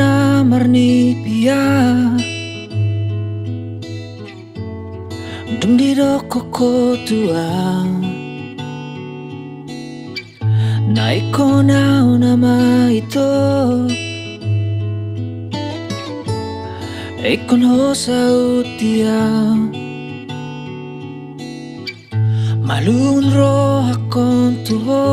na marni pia dung di do koko tua na iko na nama ito ikon ho sa utia malun ro hakon tuho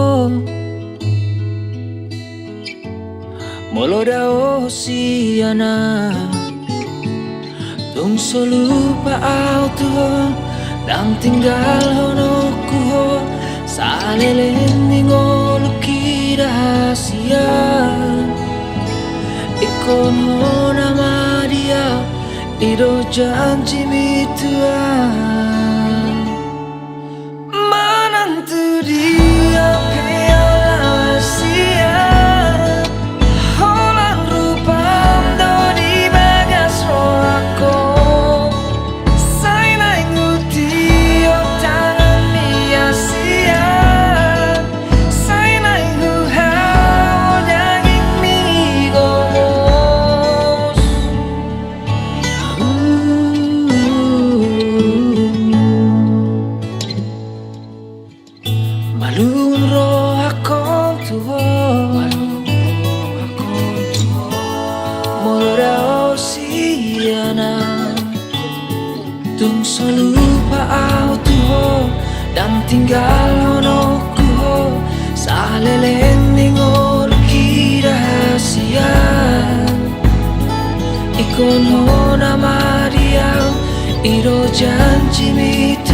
molo da o siana tung solupa au tuho nang tinggal hono kuho sa lelening oluki rahasia ikon ho nama dia ido janji mitua manantu dia piala sia holan rupam do di bagas roako sainai nguti o tangan mia sia sainai nguhau daging migos malun ro akon tuho mora o siana tung solupa au tuho dan tinggal hono kuho sa lelening oluki rahasia ikon ho nama dia ido janji mitu